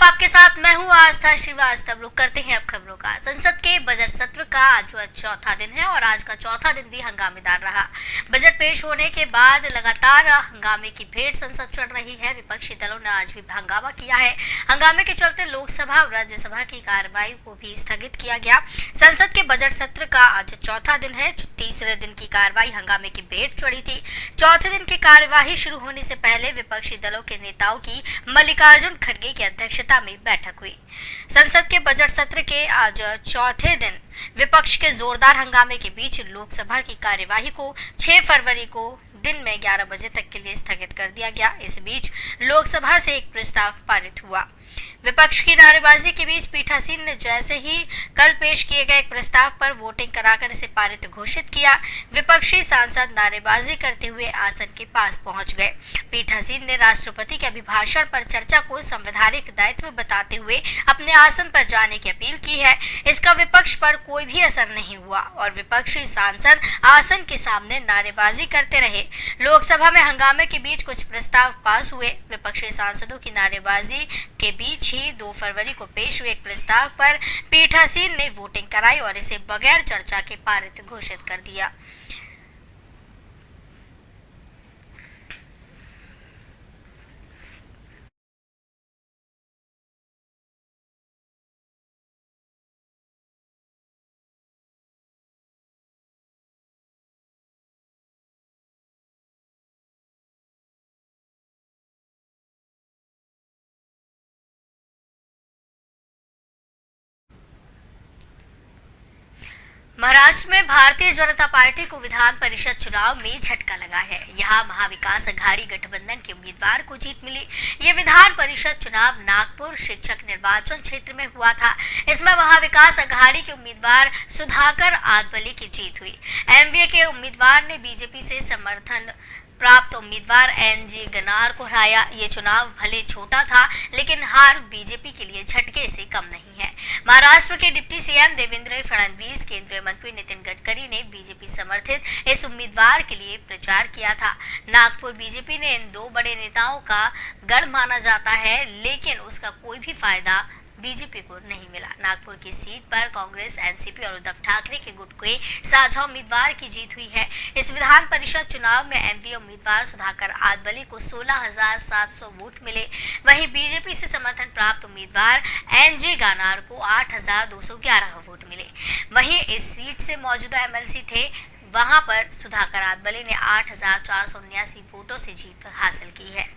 आपके साथ मैं हूँ आस्था श्रीवास्तव। लोग करते हैं अब खबरों का। संसद के बजट सत्र का आज चौथा दिन है और आज का चौथा दिन भी हंगामेदार रहा। बजट पेश होने के बाद लगातार हंगामे की भेंट संसद चढ़ रही है। विपक्षी दलों ने आज भी हंगामा किया है। हंगामे के चलते लोकसभा और राज्यसभा की कार्रवाई को भी स्थगित किया गया। संसद के बजट सत्र का आज चौथा दिन है। तीसरे दिन की कार्रवाई हंगामे की भेंट चढ़ी थी। चौथे दिन की कार्यवाही शुरू होने से पहले विपक्षी दलों के नेताओं की मल्लिकार्जुन खड़गे की अध्यक्षता में बैठक हुई। संसद के बजट सत्र के आज चौथे दिन विपक्ष के जोरदार हंगामे के बीच लोकसभा की कार्यवाही को 6 फरवरी को दिन में 11 बजे तक के लिए स्थगित कर दिया गया। इस बीच लोकसभा से एक प्रस्ताव पारित हुआ। विपक्ष की नारेबाजी के बीच पीठासीन ने जैसे ही कल पेश किए गए एक प्रस्ताव पर वोटिंग कराकर इसे पारित घोषित किया। विपक्षी सांसद नारेबाजी करते हुए आसन के पास पहुंच गए। पीठासीन ने राष्ट्रपति के अभिभाषण पर चर्चा को संवैधानिक दायित्व बताते हुए अपने आसन पर जाने की अपील की है। इसका विपक्ष पर कोई भी असर नहीं हुआ और विपक्षी सांसद आसन के सामने नारेबाजी करते रहे। लोकसभा में हंगामे के बीच कुछ प्रस्ताव पास हुए। विपक्षी सांसदों की नारेबाजी के बीच ही 2 फरवरी को पेश हुए एक प्रस्ताव पर पीठासीन ने वोटिंग कराई और इसे बगैर चर्चा के पारित घोषित कर दिया। महाराष्ट्र में भारतीय जनता पार्टी को विधान परिषद चुनाव में झटका लगा है। यहां महाविकास अघाड़ी गठबंधन के उम्मीदवार को जीत मिली। ये विधान परिषद चुनाव नागपुर शिक्षक निर्वाचन क्षेत्र में हुआ था। इसमें महाविकास अघाड़ी के उम्मीदवार सुधाकर आदबले की जीत हुई। एमवीए के उम्मीदवार ने बीजेपी से समर्थन प्राप्त उम्मीदवार एनजी गनार को हराया। ये चुनाव भले छोटा था लेकिन हार बीजेपी के लिए झटके से कम नहीं है। महाराष्ट्र के डिप्टी सीएम देवेंद्र फडणवीस, केंद्रीय मंत्री नितिन गडकरी ने बीजेपी समर्थित इस उम्मीदवार के लिए प्रचार किया था। नागपुर बीजेपी ने इन 2 बड़े नेताओं का गढ़ माना जाता है लेकिन उसका कोई भी फायदा बीजेपी को नहीं मिला। नागपुर की सीट पर कांग्रेस, एनसीपी और उद्धव ठाकरे के गुट के साझा उम्मीदवार की जीत हुई है। इस विधान परिषद चुनाव में एमवीए उम्मीदवार सुधाकर आदबले को 16,700 वोट मिले। वहीं बीजेपी से समर्थन प्राप्त उम्मीदवार एनजी गानार को 8,211 वोट मिले। वहीं इस सीट से मौजूदा एमएलसी थे, वहां पर सुधाकर आदबले ने 8,479 वोटों से जीत हासिल की है।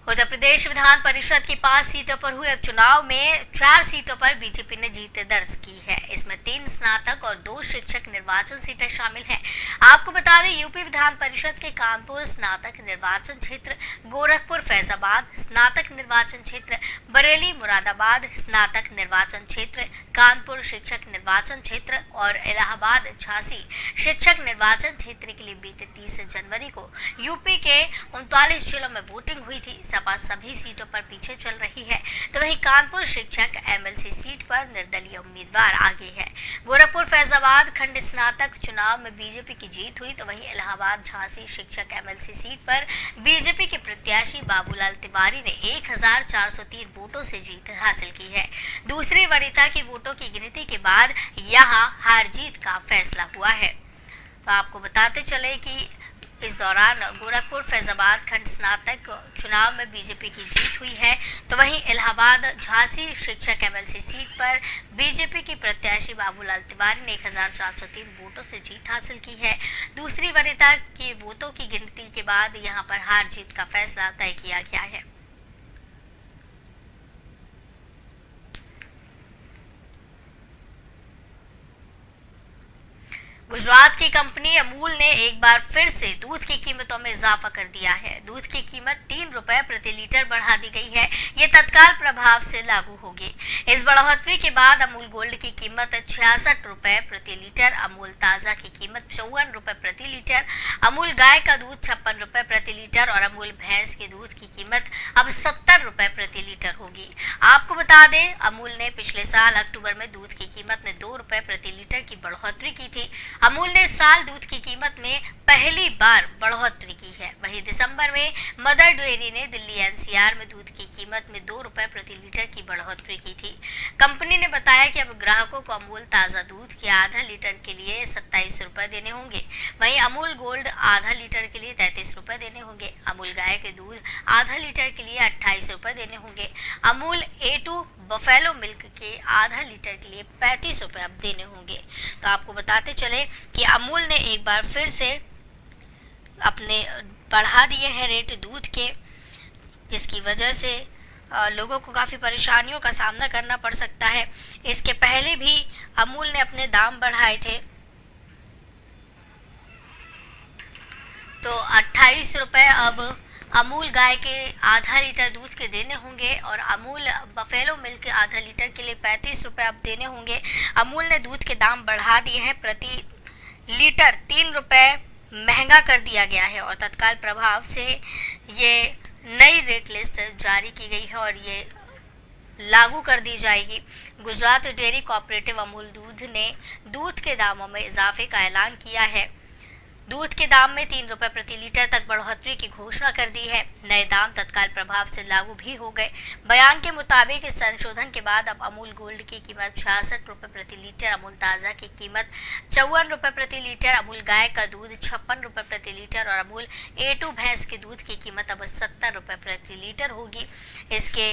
उत्तर प्रदेश विधान परिषद की 5 सीटों पर हुए उपचुनाव में 4 सीटों पर बीजेपी ने जीत दर्ज की है। इसमें 3 स्नातक और 2 शिक्षक निर्वाचन सीटें शामिल हैं। आपको बता दें, यूपी विधान परिषद के कानपुर स्नातक निर्वाचन क्षेत्र, गोरखपुर फैजाबाद स्नातक निर्वाचन क्षेत्र, बरेली मुरादाबाद स्नातक निर्वाचन क्षेत्र, कानपुर शिक्षक निर्वाचन क्षेत्र और इलाहाबाद झांसी शिक्षक निर्वाचन क्षेत्र के लिए बीते 30 जनवरी को यूपी के 39 जिलों में वोटिंग हुई थी। सपा सभी सीटों पर पीछे चल रही है, तो वहीं कानपुर शिक्षक एमएलसी सीट पर निर्दलीय उम्मीदवार आगे है। गोरखपुर फैजाबाद खंड स्नातक चुनाव में बीजेपी की जीत हुई, तो वहीं इलाहाबाद झांसी शिक्षक एमएलसी सीट पर बीजेपी के प्रत्याशी बाबूलाल तिवारी ने 1,403 वोटों से जीत हासिल की है। दूसरी वरीयता की वोटों की गिनती के बाद यहां हार जीत का फैसला हुआ है। तो आपको बताते चले कि इस दौरान गोरखपुर फैजाबाद खंड स्नातक चुनाव में बीजेपी की जीत हुई है, तो वहीं इलाहाबाद झांसी शिक्षक एमएलसी सीट पर बीजेपी की प्रत्याशी बाबूलाल तिवारी ने 1,403 वोटों से जीत हासिल की है। दूसरी वरीयता की वोटों की गिनती के बाद यहां पर हार जीत का फैसला तय किया गया है। गुजरात की कंपनी अमूल ने एक बार फिर से दूध की कीमतों में इजाफा कर दिया है। दूध की कीमत 3 रुपए प्रति लीटर बढ़ा दी गई है। ये तत्काल प्रभाव से लागू होगी। इस बढ़ोतरी के बाद अमूल गोल्ड की कीमत 66 रुपए प्रति लीटर, अमूल ताजा की कीमत 54 रुपए प्रति लीटर, अमूल गाय का दूध 56 रुपए प्रति लीटर और अमूल भैंस के दूध की कीमत अब 70 रुपए प्रति लीटर होगी। आपको बता दें, अमूल ने पिछले साल अक्टूबर में दूध की कीमत में 2 रुपए प्रति लीटर की बढ़ोतरी की थी। अमूल ने इस साल दूध की कीमत में पहली बार बढ़ोतरी की है। वहीं दिसंबर में मदर डेयरी ने दिल्ली एनसीआर में दूध की कीमत में 2 रुपए प्रति लीटर की बढ़ोतरी की थी। कंपनी ने बताया कि अब ग्राहकों को अमूल ताज़ा दूध के आधा लीटर के लिए 27 रुपए देने होंगे। वहीं अमूल गोल्ड आधा लीटर के लिए 33 रुपए देने होंगे। अमूल गाय के दूध आधा लीटर के लिए 28 रुपए देने होंगे। अमूल A2 बफेलो मिल्क के आधा लीटर के लिए 35 रुपए अब देने होंगे। तो आपको बताते चले कि अमूल ने एक बार फिर से अपने बढ़ा दिए हैं रेट दूध के, जिसकी वजह से लोगों को काफ़ी परेशानियों का सामना करना पड़ सकता है। इसके पहले भी अमूल ने अपने दाम बढ़ाए थे, तो 28 रुपए अब अमूल गाय के आधा लीटर दूध के देने होंगे और अमूल बफेलो मिल्क के आधा लीटर के लिए 35 रुपए अब देने होंगे। अमूल ने दूध के दाम बढ़ा दिए हैं। प्रति लीटर 3 रुपए महंगा कर दिया गया है और तत्काल प्रभाव से ये नई रेट लिस्ट जारी की गई है और ये लागू कर दी जाएगी। गुजरात डेयरी कोऑपरेटिव अमूल दूध ने दूध के दामों में इजाफे का ऐलान किया है। दूध के दाम में 3 रुपए प्रति लीटर तक बढ़ोतरी की घोषणा कर दी है। नए दाम तत्काल प्रभाव से लागू भी हो गए। बयान के मुताबिक इस संशोधन के बाद अब अमूल गोल्ड की कीमत 66 रुपए प्रति लीटर, अमूल ताज़ा की कीमत 54 रुपए प्रति लीटर, अमूल गाय का दूध 56 रुपए प्रति लीटर और अमूल A2 भैंस के दूध की कीमत अब 70 रुपए प्रति लीटर होगी। इसके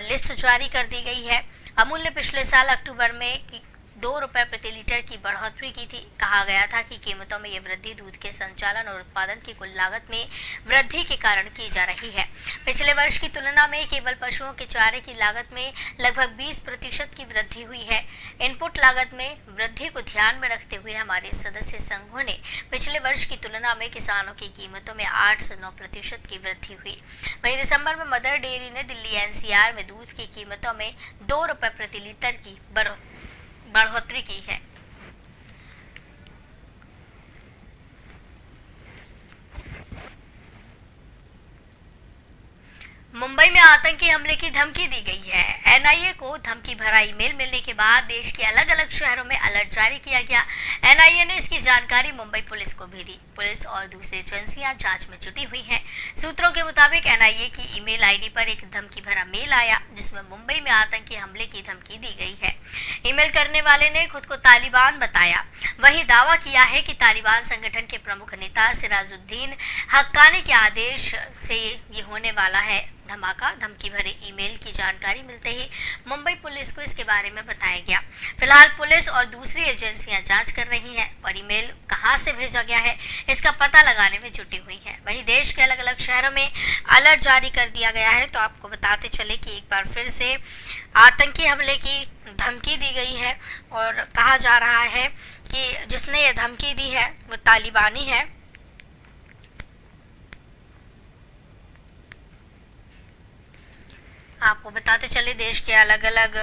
लिस्ट जारी कर दी गई है। अमूल ने पिछले साल अक्टूबर में 2 रुपए प्रति लीटर की बढ़ोतरी की थी। कहा गया था कि कीमतों में ये वृद्धि दूध के संचालन और उत्पादन की कुल लागत में वृद्धि के कारण की जा रही है। पिछले वर्ष की तुलना में केवल पशुओं के चारे की लागत में लगभग 20% की वृद्धि हुई है। इनपुट लागत में वृद्धि को ध्यान में रखते हुए हमारे सदस्य संघों ने पिछले वर्ष की तुलना में किसानों की कीमतों में 8 से 9% की वृद्धि हुई। वहीं दिसंबर में मदर डेयरी ने दिल्ली एनसीआर में दूध की कीमतों में 2 रुपए प्रति लीटर की बढ़ोतरी की है। मुंबई में आतंकी हमले की धमकी दी गई है। एनआईए को धमकी भरा ईमेल मिलने के बाद देश के अलग अलग शहरों में अलर्ट जारी किया गया। एनआईए ने इसकी जानकारी मुंबई पुलिस को भी दी। पुलिस और दूसरी एजेंसियां जांच में जुटी हुई हैं। सूत्रों के मुताबिक एनआईए की ईमेल आईडी पर एक धमकी भरा मेल आया, जिसमें मुंबई में आतंकी हमले की धमकी दी गई है। ईमेल करने वाले ने खुद को तालिबान बताया। वहीं दावा किया है कि तालिबान संगठन के प्रमुख नेता सिराजुद्दीन हक्कानी के आदेश से ये होने वाला है धमाका। धमकी भरे ईमेल की जानकारी मिलते ही मुंबई पुलिस को इसके बारे में बताया गया। फिलहाल पुलिस और दूसरी एजेंसियां जांच कर रही हैं और ईमेल कहां से भेजा गया है इसका पता लगाने में जुटी हुई हैं। वहीं देश के अलग अलग शहरों में अलर्ट जारी कर दिया गया है। तो आपको बताते चले कि एक बार फिर से आतंकी हमले की धमकी दी गई है और कहा जा रहा है कि जिसने ये धमकी दी है वो तालिबानी है। आपको बताते चले देश के अलग अलग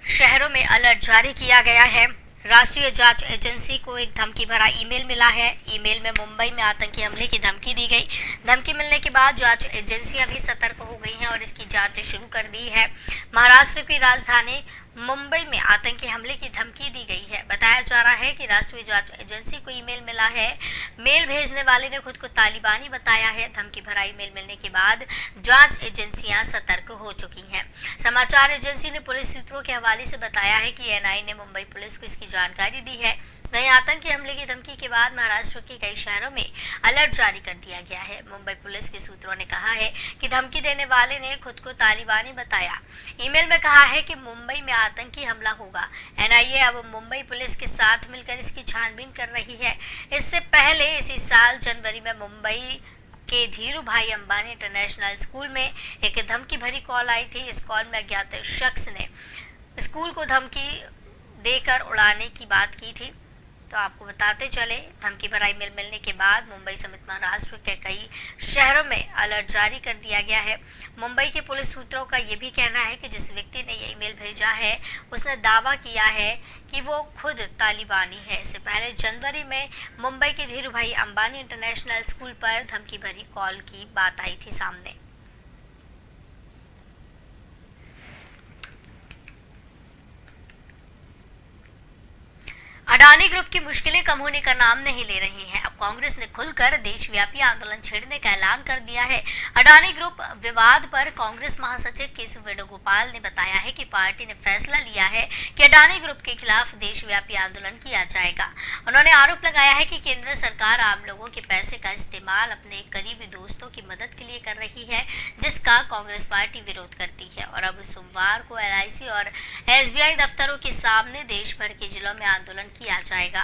शहरों में अलर्ट जारी किया गया है। राष्ट्रीय जांच एजेंसी को एक धमकी भरा ईमेल मिला है। ईमेल में मुंबई में आतंकी हमले की धमकी दी गई। धमकी मिलने के बाद जांच एजेंसियां भी सतर्क हो गई हैं और इसकी जांच शुरू कर दी है। महाराष्ट्र की राजधानी मुंबई में आतंकी हमले की धमकी दी गई है। बताया जा रहा है कि राष्ट्रीय जांच एजेंसी को ईमेल मिला है। मेल भेजने वाले ने खुद को तालिबानी बताया है। धमकी भरा ईमेल मिलने के बाद जांच एजेंसियां सतर्क हो चुकी हैं। समाचार एजेंसी ने पुलिस सूत्रों के हवाले से बताया है कि एनआईए ने मुंबई पुलिस को इसकी जानकारी दी है। वहीं आतंकी हमले की धमकी के बाद महाराष्ट्र के कई शहरों में अलर्ट जारी कर दिया गया है। मुंबई पुलिस के सूत्रों ने कहा है कि धमकी देने वाले ने खुद को तालिबानी बताया। ईमेल में कहा है कि मुंबई में आतंकी हमला होगा। एनआईए अब मुंबई पुलिस के साथ मिलकर इसकी छानबीन कर रही है। इससे पहले इसी साल जनवरी में मुंबई के धीरू भाई अंबानी इंटरनेशनल स्कूल में एक धमकी भरी कॉल आई थी। इस कॉल में अज्ञात शख्स ने स्कूल को धमकी देकर उड़ाने की बात की थी। तो आपको बताते चले, धमकी भरा ईमेल मिलने के बाद मुंबई समेत महाराष्ट्र के कई शहरों में अलर्ट जारी कर दिया गया है। मुंबई के पुलिस सूत्रों का ये भी कहना है कि जिस व्यक्ति ने ये ईमेल भेजा है उसने दावा किया है कि वो खुद तालिबानी है। इससे पहले जनवरी में मुंबई के धीरूभाई अंबानी इंटरनेशनल स्कूल पर धमकी भरी कॉल की बात आई थी सामने। अडानी ग्रुप की मुश्किलें कम होने का नाम नहीं ले रही हैं। अब कांग्रेस ने खुलकर देशव्यापी आंदोलन छेड़ने का ऐलान कर दिया है। अडानी ग्रुप विवाद पर कांग्रेस महासचिव केशव वेणुगोपाल ने बताया है कि पार्टी ने फैसला लिया है कि अडानी ग्रुप के खिलाफ देशव्यापी आंदोलन किया जाएगा। उन्होंने आरोप लगाया है कि केंद्र सरकार आम लोगों के पैसे का इस्तेमाल अपने करीबी दोस्तों की मदद के लिए कर रही है, जिसका कांग्रेस पार्टी विरोध करती है। और अब सोमवार को LIC और SBI दफ्तरों के सामने देश भर के जिलों में आंदोलन किया जाएगा।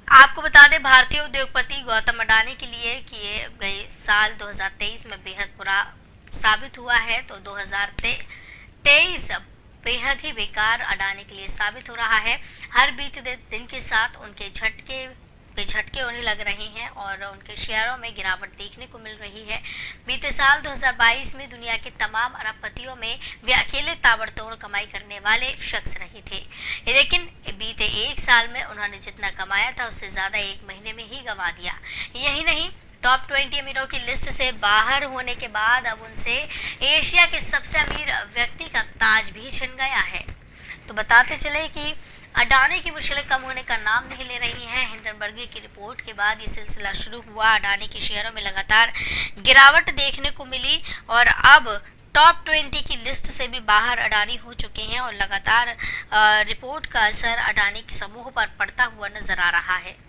आपको बता दें, भारतीय उद्योगपति गौतम अडानी के लिए किए गए साल 2023 में बेहद बुरा साबित हुआ है, तो 2023 बेहद ही बेकार अडानी के लिए साबित हो रहा है। हर बीते दिन के साथ उनके झटके होने लग रही हैं और उनके शेयरों में गिरावट देखने को मिल रही है। बीते साल 2022 में दुनिया के तमाम अरबपतियों में वे अकेले ताबड़तोड़ कमाई करने वाले शख्स रहे थे, लेकिन बीते एक साल में उन्होंने जितना कमाया था उससे ज्यादा एक महीने में ही गंवा दिया। यही नहीं, टॉप 20 अमीरों की लिस्ट से बाहर होने के बाद अब उनसे एशिया के सबसे अमीर व्यक्ति का ताज भी छिन गया है। तो बताते चले कि अडानी की मुश्किलें कम होने का नाम नहीं ले रही हैं। हिंडनबर्ग की रिपोर्ट के बाद ये सिलसिला शुरू हुआ। अडानी के शेयरों में लगातार गिरावट देखने को मिली और अब टॉप 20 की लिस्ट से भी बाहर अडानी हो चुके हैं और लगातार रिपोर्ट का असर अडानी के समूह पर पड़ता हुआ नजर आ रहा है।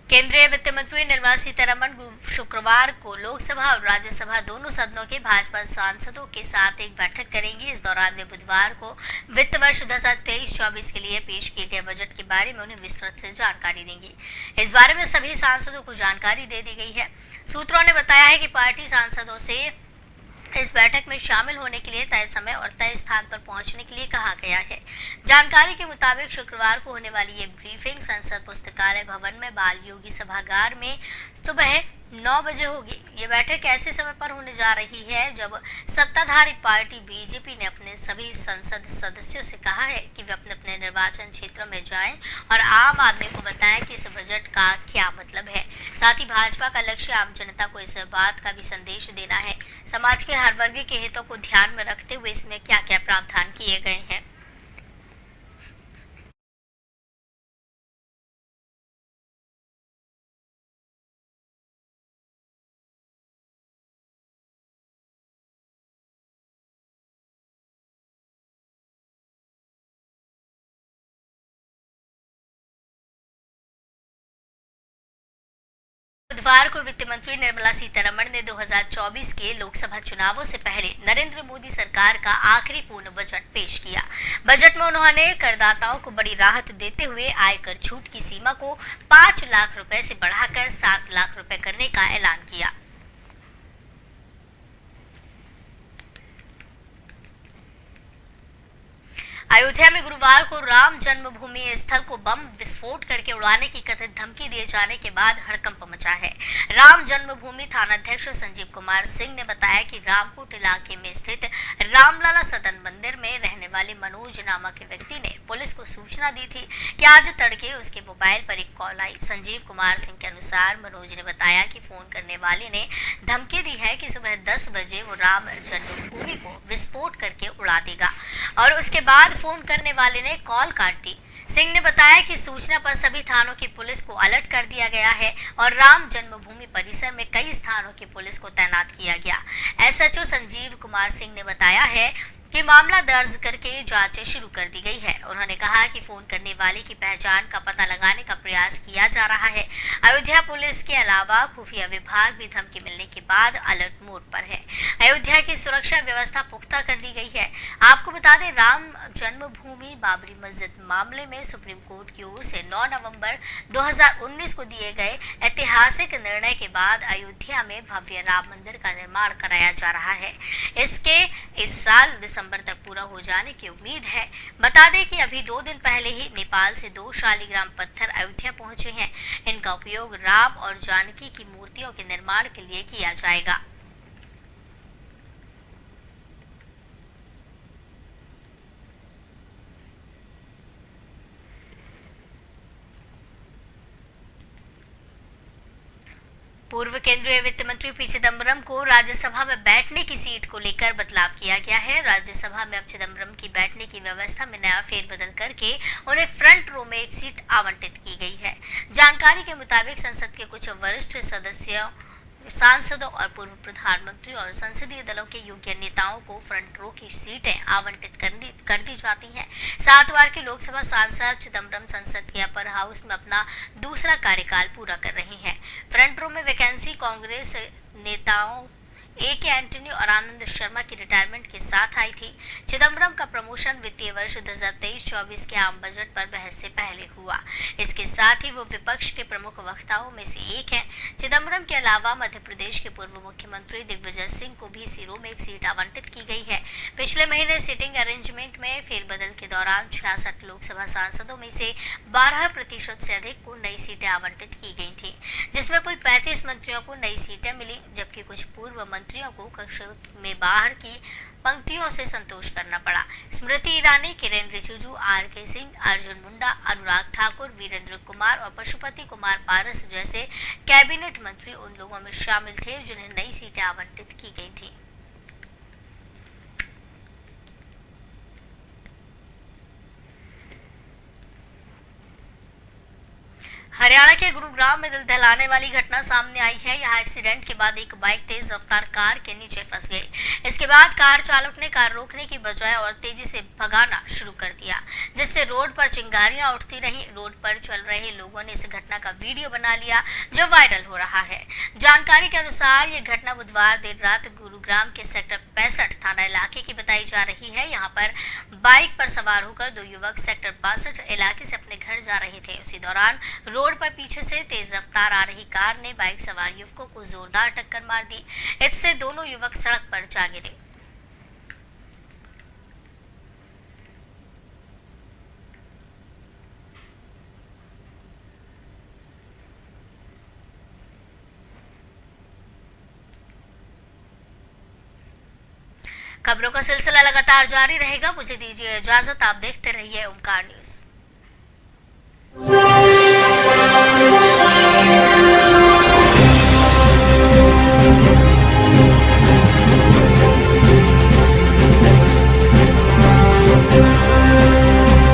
केंद्रीय वित्त मंत्री निर्मला सीतारमण शुक्रवार को लोकसभा और राज्यसभा दोनों सदनों के भाजपा सांसदों के साथ एक बैठक करेंगी। इस दौरान वे बुधवार को वित्त वर्ष 2023-24 के लिए पेश किए गए बजट के बारे में उन्हें विस्तृत से जानकारी देंगी। इस बारे में सभी सांसदों को जानकारी दे दी गई है। सूत्रों ने बताया है कि पार्टी सांसदों से इस बैठक में शामिल होने के लिए तय समय और तय स्थान पर पहुंचने के लिए कहा गया है। जानकारी के मुताबिक शुक्रवार को होने वाली ये ब्रीफिंग संसद पुस्तकालय भवन में बाल योगी सभागार में सुबह 9 बजे होगी। ये बैठक ऐसे समय पर होने जा रही है जब सत्ताधारी पार्टी बीजेपी ने अपने सभी संसद सदस्यों से कहा है कि वे अपने अपने निर्वाचन क्षेत्रों में जाएं और आम आदमी को बताएं कि इस बजट का क्या मतलब है। साथ ही भाजपा का लक्ष्य आम जनता को इस बात का भी संदेश देना है, समाज के हर वर्ग के हितों को ध्यान में रखते हुए इसमें क्या क्या प्रावधान किए गए हैं। बुधवार को वित्त मंत्री निर्मला सीतारमण ने 2024 के लोकसभा चुनावों से पहले नरेंद्र मोदी सरकार का आखिरी पूर्ण बजट पेश किया। बजट में उन्होंने करदाताओं को बड़ी राहत देते हुए आयकर छूट की सीमा को 5 लाख रुपए से बढ़ाकर 7 लाख रुपए करने का ऐलान किया। अयोध्या में गुरुवार को राम जन्मभूमि स्थल को बम विस्फोट करके उड़ाने की कथित धमकी दिए जाने के बाद हड़कंप मचा है। राम जन्मभूमि थानाध्यक्ष संजीव कुमार सिंह ने बताया कि रामकोट इलाके में स्थित रामलला सदन मंदिर में रहने वाले मनोज नामक व्यक्ति ने पुलिस को सूचना दी थी कि आज तड़के उसके मोबाइल पर एक कॉल आई। संजीव कुमार सिंह के अनुसार मनोज ने बताया कि फोन करने वाले ने धमकी दी है कि सुबह 10 बजे वो राम जन्मभूमि को विस्फोट करके उड़ा देगा और उसके बाद फोन करने वाले ने कॉल काट दी। सिंह ने बताया कि सूचना पर सभी थानों की पुलिस को अलर्ट कर दिया गया है और राम जन्मभूमि परिसर में कई स्थानों की पुलिस को तैनात किया गया। SHO संजीव कुमार सिंह ने बताया है कि कि मामला दर्ज करके जांच शुरू कर दी गई है। उन्होंने कहा कि फोन करने वाले की पहचान का पता लगाने का प्रयास किया जा रहा है। अयोध्या पुलिस के अलावा खुफिया विभाग भी धमकी मिलने के बाद अलर्ट मोड पर है। अयोध्या की सुरक्षा व्यवस्था पुख्ता कर दी गई है। आपको बता दें, राम जन्मभूमि बाबरी मस्जिद मामले में सुप्रीम कोर्ट की ओर से 9 नवंबर 2019 को दिए गए ऐतिहासिक निर्णय के बाद अयोध्या में भव्य राम मंदिर का निर्माण कराया जा रहा है। इसके इस साल दिसंबर तक पूरा हो जाने की उम्मीद है। बता दें कि अभी 2 दिन पहले ही नेपाल से 2 शालिग्राम पत्थर अयोध्या पहुंचे हैं। इनका उपयोग राम और जानकी की मूर्तियों के निर्माण के लिए किया जाएगा। पूर्व केंद्रीय वित्त मंत्री पी चिदम्बरम को राज्यसभा में बैठने की सीट को लेकर बदलाव किया गया है। राज्यसभा में अब चिदम्बरम की बैठने की व्यवस्था में नया फेरबदल करके उन्हें फ्रंट रो में एक सीट आवंटित की गई है। जानकारी के मुताबिक संसद के कुछ वरिष्ठ सदस्यों, सांसदों और पूर्व प्रधानमंत्री और संसदीय दलों के योग्य नेताओं को फ्रंट रो की सीटें आवंटित कर दी जाती हैं। 7 बार के लोकसभा सांसद चिदम्बरम संसद के अपर हाउस में अपना दूसरा कार्यकाल पूरा कर रहे हैं। फ्रंट रो में वैकेंसी कांग्रेस नेताओं ए.के. एंटनी और आनंद शर्मा की रिटायरमेंट के साथ आई थी। चिदम्बरम का प्रमोशन वित्तीय वर्ष 2023-24 के आम बजट पर बहस से पहले हुआ। इसके साथ ही वो विपक्ष के प्रमुख वक्ताओं में से एक हैं। चिदम्बरम के अलावा मध्य प्रदेश के पूर्व मुख्यमंत्री दिग्विजय सिंह को भी इसी रो में एक सीट आवंटित की गई है। पिछले महीने सीटिंग अरेंजमेंट में फेरबदल के दौरान 66 लोकसभा सांसदों में से 12% से अधिक को नई सीटें आवंटित की गई थी, जिसमें कुल 35 मंत्रियों को नई सीटें मिली, जबकि कुछ पूर्व मंत्रियों को कक्ष में बाहर की पंक्तियों से संतोष करना पड़ा। स्मृति ईरानी, किरेन रिजिजू, आर.के. सिंह, अर्जुन मुंडा, अनुराग ठाकुर, वीरेंद्र कुमार और पशुपति कुमार पारस जैसे कैबिनेट मंत्री उन लोगों में शामिल थे जिन्हें नई सीटें आवंटित की गई थी। हरियाणा के गुरुग्राम में दिल दहलाने वाली घटना सामने आई है। यहाँ एक्सीडेंट के बाद एक बाइक तेज रफ्तार कार के नीचे फंस गई। इसके बाद कार चालक ने कार रोकने की बजाय और तेजी से भगाना शुरू कर दिया, जिससे रोड पर चिंगारियां उठती रहीं। रोड पर चल रहे लोगों ने इस घटना का वीडियो बना लिया, जो वायरल हो रहा है। जानकारी के अनुसार ये घटना बुधवार देर रात गुरुग्राम के सेक्टर 65 थाना इलाके की बताई जा रही है। यहाँ पर बाइक पर सवार होकर 2 युवक सेक्टर 62 इलाके से अपने घर जा रहे थे। उसी दौरान रोड पर पीछे से तेज रफ्तार आ रही कार ने बाइक सवार युवकों को जोरदार टक्कर मार दी। इससे दोनों युवक सड़क पर जा गिरे। खबरों का सिलसिला लगातार जारी रहेगा। मुझे दीजिए इजाजत। आप देखते रहिए ओमकार न्यूज।